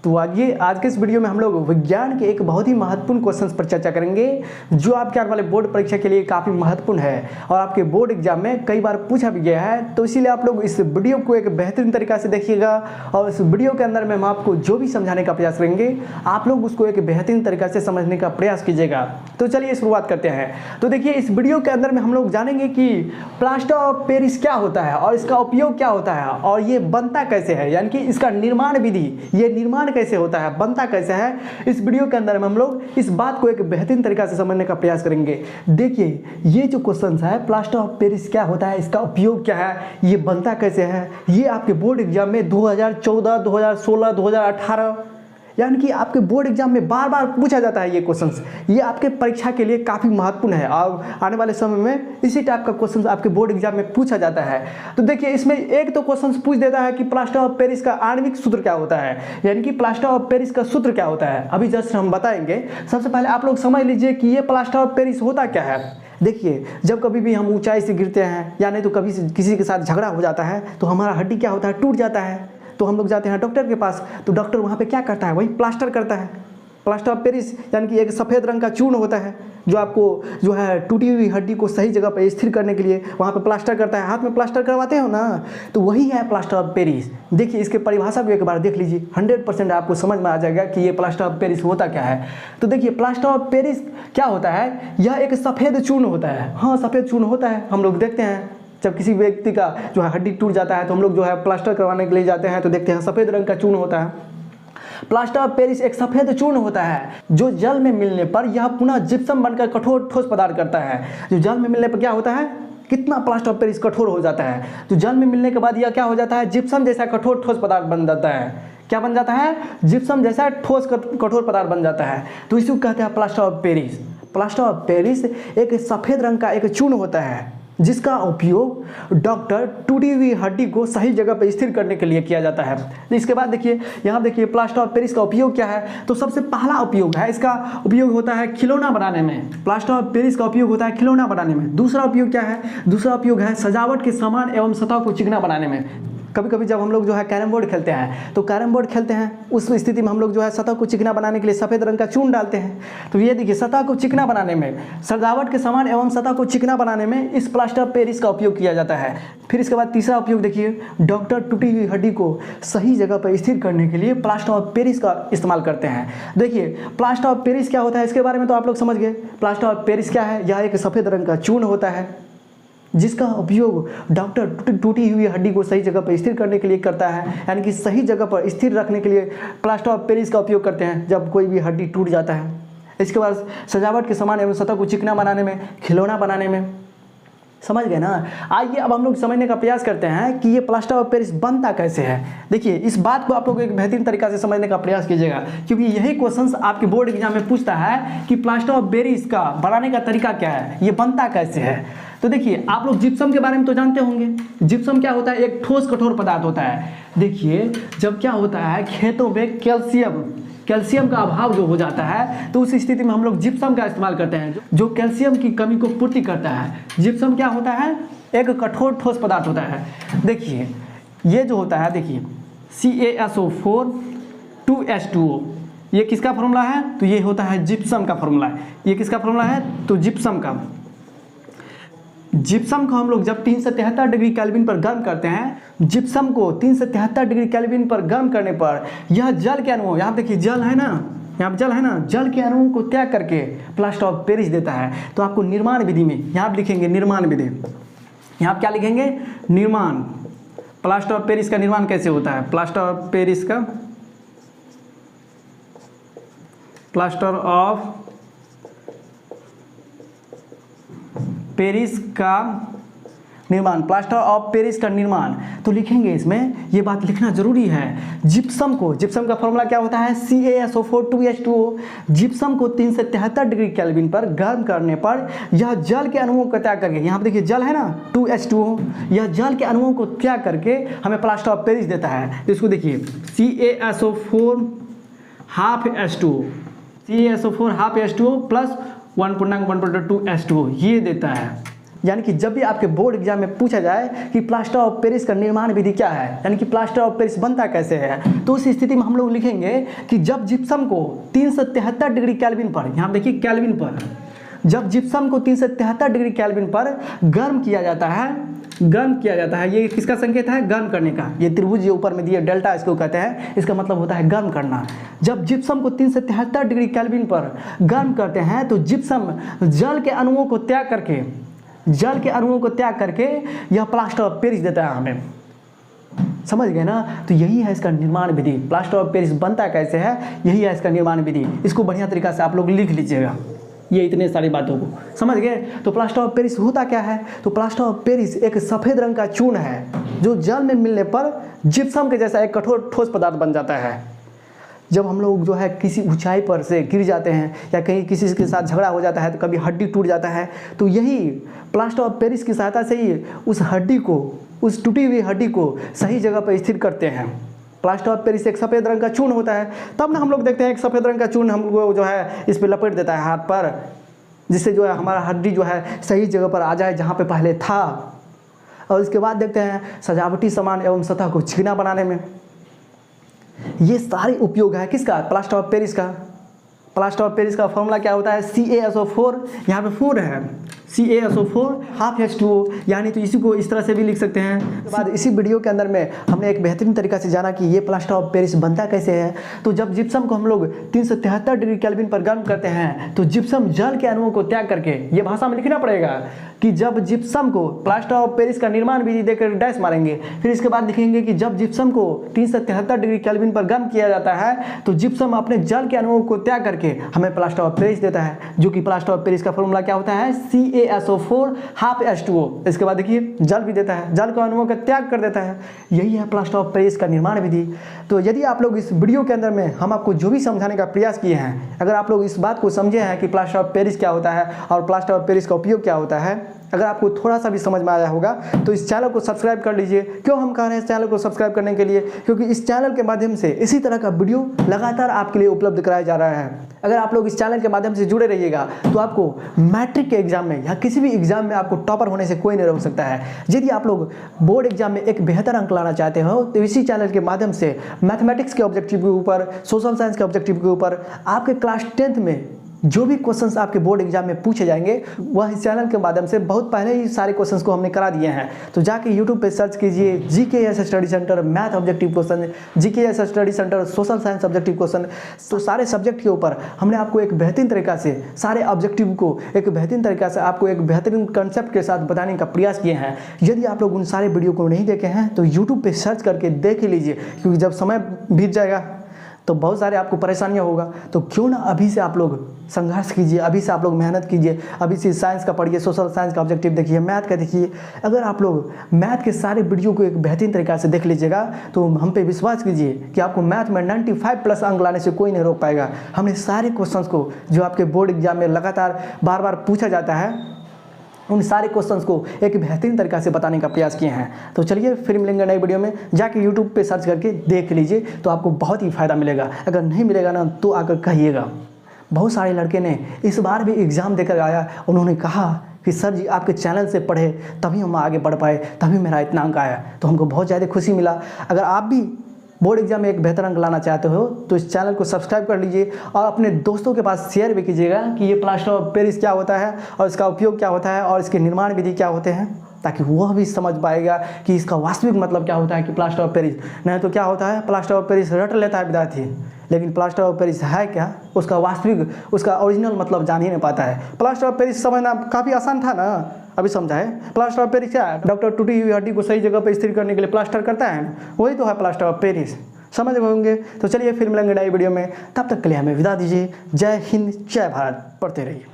तो आइए आज के इस वीडियो में हम लोग विज्ञान के एक बहुत ही महत्वपूर्ण क्वेश्चंस पर चर्चा करेंगे जो आपके आने वाले बोर्ड परीक्षा के लिए काफ़ी महत्वपूर्ण है और आपके बोर्ड एग्जाम में कई बार पूछा भी गया है। तो इसीलिए आप लोग इस वीडियो को एक बेहतरीन तरीका से देखिएगा और इस वीडियो के अंदर में हम आपको जो भी समझाने का प्रयास करेंगे आप लोग उसको एक बेहतरीन तरीका से समझने का प्रयास कीजिएगा। तो चलिए शुरुआत करते हैं। तो देखिए इस वीडियो के अंदर में हम लोग जानेंगे कि प्लास्टर ऑफ पेरिस क्या होता है और इसका उपयोग क्या होता है और ये बनता कैसे है, यानी कि इसका निर्माण विधि, ये निर्माण कैसे होता है, बनता कैसे है। इस वीडियो के अंदर में हम लोग इस बात को एक बेहतरीन तरीका से समझने का प्रयास करेंगे। देखिए ये जो क्वेश्चन है प्लास्टर ऑफ पेरिस क्या होता है, इसका उपयोग क्या है, ये बनता कैसे है, ये आपके बोर्ड एग्जाम में 2014, 2016, 2018 यानी कि आपके बोर्ड एग्जाम में बार बार पूछा जाता है। ये क्वेश्चंस ये आपके परीक्षा के लिए काफ़ी महत्वपूर्ण है और आने वाले समय में इसी टाइप का क्वेश्चंस आपके बोर्ड एग्जाम में पूछा जाता है। तो देखिए इसमें एक तो क्वेश्चंस पूछ देता है कि प्लास्टर ऑफ पेरिस का आणविक सूत्र क्या होता है, यानी कि प्लास्टर ऑफ पेरिस का सूत्र क्या होता है। अभी जस्ट हम बताएंगे। सबसे पहले आप लोग समझ लीजिए कि ये प्लास्टर ऑफ पेरिस होता क्या है। देखिए जब कभी भी हम ऊंचाई से गिरते हैं या नहीं तो कभी किसी के साथ झगड़ा हो जाता है तो हमारा हड्डी क्या होता है, टूट जाता है। तो हम लोग जाते हैं डॉक्टर के पास, तो डॉक्टर वहाँ पे क्या करता है, वही प्लास्टर करता है। प्लास्टर ऑफ पेरिस यानी कि एक सफ़ेद रंग का चूर्ण होता है जो आपको जो है टूटी हुई हड्डी को सही जगह पर स्थिर करने के लिए वहाँ पे प्लास्टर करता है। हाथ में प्लास्टर करवाते हो ना, तो वही है प्लास्टर ऑफ पेरिस। देखिए इसके परिभाषा भी एक बार देख लीजिए, 100% आपको समझ में आ जाएगा कि ये प्लास्टर ऑफ पेरिस होता क्या है। तो देखिए प्लास्टर ऑफ पेरिस क्या होता है, यह एक सफ़ेद चूर्ण होता है। हाँ सफ़ेद चूर्ण होता है। हम लोग देखते हैं जब किसी व्यक्ति का जो है हड्डी टूट जाता है तो हम लोग जो है प्लास्टर करवाने के लिए जाते हैं तो देखते हैं सफ़ेद रंग का चूर्ण होता है। प्लास्टर ऑफ पेरिस एक सफ़ेद चूर्ण होता है जो जल में मिलने पर यह पुनः जिप्सम बनकर कठोर ठोस पदार्थ करता है। जो जल में मिलने पर क्या होता है, कितना प्लास्टर ऑफ पेरिस कठोर हो जाता है। तो जल में मिलने के बाद यह क्या हो जाता है, जिप्सम जैसा कठोर ठोस पदार्थ बन जाता है। क्या बन जाता है, जिप्सम जैसा ठोस कठोर पदार्थ बन जाता है। तो इसी को कहते हैं plaster of Paris. Plaster of Paris एक सफ़ेद रंग का एक चूर्ण होता है जिसका उपयोग डॉक्टर टूटी हुई हड्डी को सही जगह पर स्थिर करने के लिए किया जाता है। इसके बाद देखिए यहाँ देखिए प्लास्टर ऑफ पेरिस का उपयोग क्या है। तो सबसे पहला उपयोग है, इसका उपयोग होता है खिलौना बनाने में। प्लास्टर ऑफ पेरिस का उपयोग होता है खिलौना बनाने में। दूसरा उपयोग क्या है, दूसरा उपयोग है सजावट के सामान एवं सतह को चिकना बनाने में। कभी कभी जब हम लोग जो है कैरम बोर्ड खेलते हैं तो कैरम बोर्ड खेलते हैं उस स्थिति में हम लोग जो है सतह को चिकना बनाने के लिए सफ़ेद रंग का चूर्ण डालते हैं। तो ये देखिए सतह को चिकना बनाने में, सजावट के सामान एवं सतह को चिकना बनाने में इस प्लास्टर ऑफ पेरिस का उपयोग किया जाता है। फिर इसके बाद तीसरा उपयोग देखिए, डॉक्टर टूटी हुई हड्डी को सही जगह पर स्थिर करने के लिए प्लास्टर ऑफ पेरिस का इस्तेमाल करते हैं। देखिए प्लास्टर ऑफ पेरिस क्या होता है इसके बारे में तो आप लोग समझ गए। प्लास्टर ऑफ पेरिस क्या है, यह एक सफ़ेद रंग का चूर्ण होता है जिसका उपयोग डॉक्टर टूटी हुई हड्डी को सही जगह पर स्थिर करने के लिए करता है, यानी कि सही जगह पर स्थिर रखने के लिए प्लास्टर ऑफ पेरिस का उपयोग करते हैं जब कोई भी हड्डी टूट जाता है। इसके बाद सजावट के सामान एवं सतह को चिकना बनाने में, खिलौना बनाने में। समझ गए ना। आइए अब हम लोग समझने का प्रयास करते हैं कि ये प्लास्टर ऑफ पेरिस बनता कैसे है। देखिए इस बात को आप लोग एक बेहतरीन तरीका से समझने का प्रयास कीजिएगा क्योंकि यही क्वेश्चंस आपके बोर्ड एग्जाम में पूछता है कि प्लास्टर ऑफ पेरिस का बनाने का तरीका क्या है, ये बनता कैसे है। तो देखिए आप लोग जिप्सम के बारे में तो जानते होंगे। जिप्सम क्या होता है, एक ठोस कठोर पदार्थ होता है। देखिए जब क्या होता है खेतों में कैल्शियम का अभाव जो हो जाता है तो उस स्थिति में हम लोग जिप्सम का इस्तेमाल करते हैं जो कैल्शियम की कमी को पूर्ति करता है। जिप्सम क्या होता है, एक कठोर ठोस पदार्थ होता है। देखिए ये जो होता है, देखिए CaSO4 2H2O, ये किसका फॉर्मूला है, तो ये होता है जिप्सम का फॉर्मूला है। ये किसका फॉर्मूला है, तो जिप्सम का। जिप्सम को हम लोग जब 373 डिग्री केल्विन पर गर्म करते हैं, जिप्सम को 373 डिग्री केल्विन पर गर्म करने पर यह जल के अणुओं, यहाँ देखिए जल है ना, यहाँ जल है ना, जल के अणुओं को त्याग करके प्लास्टर ऑफ पेरिस देता है। तो आपको निर्माण विधि में यहाँ लिखेंगे निर्माण विधि, यहाँ क्या लिखेंगे, निर्माण। प्लास्टर ऑफ पेरिस का निर्माण कैसे होता है, प्लास्टर ऑफ पेरिस का, प्लास्टर ऑफ पेरिस का निर्माण, प्लास्टर ऑफ पेरिस का निर्माण। तो लिखेंगे इसमें, ये बात लिखना जरूरी है। जिप्सम को, जिप्सम का फॉर्मूला क्या होता है, CaSO4 2H2O। जिप्सम को 373 डिग्री केल्विन पर गर्म करने पर यह जल के अणुओं को त्याग करके, यहाँ पर देखिए जल है ना 2H2O, यह जल के अणुओं को त्याग करके हमें प्लास्टर ऑफ पेरिस देता है। तो इसको देखिए CaSO4 half H2O, CaSO4 half H2O plus 1.2 H2O ये देता है। यानी कि जब भी आपके बोर्ड एग्जाम में पूछा जाए कि प्लास्टर ऑफ पेरिस का निर्माण विधि क्या है, यानी कि प्लास्टर ऑफ पेरिस बनता कैसे है, तो उस स्थिति में हम लोग लिखेंगे कि जब जिप्सम को 373 डिग्री केल्विन पर, यहाँ देखिए केल्विन पर, जब जिप्सम को 373 डिग्री केल्विन पर गर्म किया जाता है, ये किसका संकेत है, गर्म करने का। ये त्रिभुज ये ऊपर में दिए डेल्टा इसको कहते हैं, इसका मतलब होता है गर्म करना। जब जिप्सम को 373 डिग्री केल्विन पर गर्म करते हैं तो जिप्सम जल के अणुओं को त्याग करके यह प्लास्टर ऑफ पेरिस देता है हमें। समझ गए ना। तो यही है इसका निर्माण विधि। प्लास्टर ऑफ पेरिस बनता कैसे है, यही है इसका निर्माण विधि। इसको बढ़िया तरीका से आप लोग लिख लीजिएगा, ये इतने सारी बातों को समझ गए। तो प्लास्टर ऑफ पेरिस होता क्या है, तो प्लास्टर ऑफ पेरिस एक सफ़ेद रंग का चूर्ण है जो जल में मिलने पर जिप्सम के जैसा एक कठोर ठोस पदार्थ बन जाता है। जब हम लोग जो है किसी ऊंचाई पर से गिर जाते हैं या कहीं किसी के साथ झगड़ा हो जाता है तो कभी हड्डी टूट जाता है, तो यही प्लास्टर ऑफ पेरिस की सहायता से ही उस टूटी हुई हड्डी को सही जगह पर स्थिर करते हैं। प्लास्टर ऑफ पेरिस एक सफ़ेद रंग का चूर्ण होता है। तब ना हम लोग देखते हैं एक सफ़ेद रंग का चूर्ण हम लोग जो है इस पर लपेट देता है हाथ पर, जिससे जो है हमारा हड्डी जो है सही जगह पर आ जाए जहाँ पे पहले था। और इसके बाद देखते हैं सजावटी सामान एवं सतह को चिकना बनाने में। ये सारे उपयोग है किसका, प्लास्टर ऑफ पेरिस का। प्लास्टर ऑफ पेरिस का फॉर्मूला क्या होता है, CaSO4, यहाँ पे 4 है, CaSO4 हाफ H2O, यानी तो इसी को इस तरह से भी लिख सकते हैं। उसके बाद इसी वीडियो के अंदर में हमने एक बेहतरीन तरीका से जाना कि ये प्लास्टर ऑफ पेरिस बनता कैसे है। तो जब जिप्सम को हम लोग 373 डिग्री केल्विन पर गर्म करते हैं तो जिप्सम जल के अणुओं को त्याग करके, ये भाषा में लिखना पड़ेगा कि जब जिप्सम को प्लास्टर ऑफ पेरिस का निर्माण विधि देकर डैश मारेंगे, फिर इसके बाद लिखेंगे कि जब जिप्सम को 373 डिग्री केल्विन पर गर्म किया जाता है तो जिप्सम अपने जल के अणुओं को त्याग करके हमें प्लास्टर ऑफ पेरिस देता है, जो कि प्लास्टर ऑफ पेरिस का फॉर्मूला क्या होता है, CaSO4 हाफ H2O। इसके बाद देखिए जल भी देता है, जल के अणुओं का त्याग कर देता है। यही है प्लास्टर ऑफ पेरिस का निर्माण विधि। तो यदि आप लोग इस वीडियो के अंदर में हम आपको जो भी समझाने का प्रयास किए हैं, अगर आप लोग इस बात को समझे हैं कि प्लास्टर ऑफ पेरिस क्या होता है और प्लास्टर ऑफ पेरिस का उपयोग क्या होता है, अगर आपको थोड़ा सा भी समझ में आया होगा तो इस चैनल को सब्सक्राइब कर लीजिए। क्यों हम कह रहे हैं इस चैनल को सब्सक्राइब करने के लिए, क्योंकि इस चैनल के माध्यम से इसी तरह का वीडियो लगातार आपके लिए उपलब्ध कराया जा रहा है। अगर आप लोग इस चैनल के माध्यम से जुड़े रहिएगा तो आपको मैट्रिक के एग्जाम में या किसी भी एग्जाम में आपको टॉपर होने से कोई नहीं रोक सकता है। यदि आप लोग बोर्ड एग्जाम में एक बेहतर अंक लाना चाहते हो तो इसी चैनल के माध्यम से मैथमेटिक्स के ऑब्जेक्टिव के ऊपर, सोशल साइंस के ऑब्जेक्टिव के ऊपर, आपके क्लास 10th में जो भी क्वेश्चंस आपके बोर्ड एग्जाम में पूछे जाएंगे वह इस चैनल के माध्यम से बहुत पहले ही सारे क्वेश्चंस को हमने करा दिए हैं। तो जाके यूट्यूब पे सर्च कीजिए GKS study centre math objective question, GKS study centre social science objective question. तो सारे सब्जेक्ट के ऊपर हमने आपको एक बेहतरीन तरीका से सारे ऑब्जेक्टिव को एक बेहतरीन तरीका से आपको एक बेहतरीन कंसेप्ट के साथ बताने का प्रयास किए हैं। यदि आप लोग उन सारे वीडियो को नहीं देखे हैं तो यूट्यूब पर सर्च करके देख लीजिए, क्योंकि जब समय बीत जाएगा तो बहुत सारे आपको परेशानियां होगा। तो क्यों ना अभी से आप लोग संघर्ष कीजिए, अभी से आप लोग मेहनत कीजिए, अभी से साइंस का पढ़िए, सोशल साइंस का ऑब्जेक्टिव देखिए, मैथ का देखिए। अगर आप लोग मैथ के सारे वीडियो को एक बेहतरीन तरीका से देख लीजिएगा तो हम पे विश्वास कीजिए कि आपको मैथ में 95+ अंक लाने से कोई नहीं रोक पाएगा। हमने सारे क्वेश्चंस को जो आपके बोर्ड एग्जाम में लगातार बार बार पूछा जाता है, उन सारे क्वेश्चंस को एक बेहतरीन तरीका से बताने का प्रयास किए हैं। तो चलिए फिर मिलेंगे नई वीडियो में। जाके यूट्यूब पे सर्च करके देख लीजिए तो आपको बहुत ही फ़ायदा मिलेगा। अगर नहीं मिलेगा ना तो आकर कहिएगा। बहुत सारे लड़के ने इस बार भी एग्ज़ाम देकर आया, उन्होंने कहा कि सर जी आपके चैनल से पढ़े तभी हम आगे बढ़ पाए, तभी मेरा इतना अंक आया। तो हमको बहुत ज़्यादा खुशी मिला। अगर आप भी बोर्ड एग्जाम में एक बेहतर अंक लाना चाहते हो तो इस चैनल को सब्सक्राइब कर लीजिए और अपने दोस्तों के पास शेयर भी कीजिएगा कि ये प्लास्टर ऑफ पेरिस क्या होता है और इसका उपयोग क्या होता है और इसके निर्माण विधि क्या होते हैं, ताकि वह भी समझ पाएगा कि इसका वास्तविक मतलब क्या होता है कि प्लास्टर ऑफ पेरिस। नहीं तो क्या होता है, प्लास्टर ऑफ पेरिस रट लेता है विद्यार्थी, लेकिन प्लास्टर ऑफ पेरिस है क्या, उसका वास्तविक, उसका ओरिजिनल मतलब जान ही नहीं पाता है। प्लास्टर ऑफ पेरिस समझना काफ़ी आसान था ना, अभी समझा है। प्लास्टर ऑफ पेरिस क्या है, डॉक्टर टूटी हुई हड्डी को सही जगह पर स्थिर करने के लिए प्लास्टर करता है ना, वही तो है प्लास्टर ऑफ पेरिस। समझ गए होंगे। तो चलिए फिर मिलेंगे नई वीडियो में, तब तक के लिए हमें विदा दीजिए। जय हिंद, जय भारत, पढ़ते रहिए।